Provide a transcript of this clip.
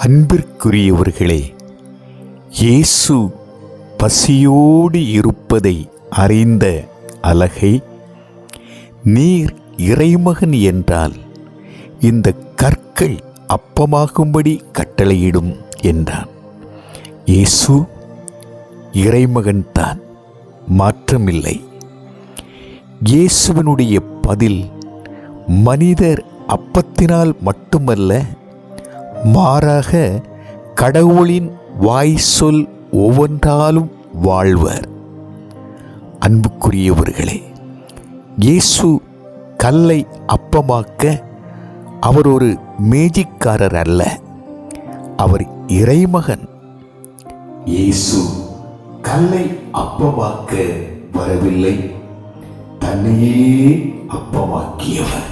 அன்பிற்குரியவர்களே, இயேசு பசியோடு இருப்பதை அறிந்த அலகை, நீர் இறைமகன் என்றால் இந்த கற்கள் அப்பமாகும்படி கட்டளையிடும் என்றான். இயேசு இறைமகன்தான், மாற்றமில்லை. இயேசுவினுடைய பதில், மனிதர் அப்பத்தினால் மட்டுமல்ல, மாறாக கடவுளின் வாய் சொல் ஒவ்வொன்றாலும் வாழ்வர். அன்புக்குரியவர்களே, இயேசு கல்லை அப்பமாக்க அவர் ஒரு மேஜிக்காரர் அல்ல, அவர் இறைமகன். இயேசு கல்லை அப்பமாக்க வரவில்லை, தன்னையே அப்பமாக்கியவர்.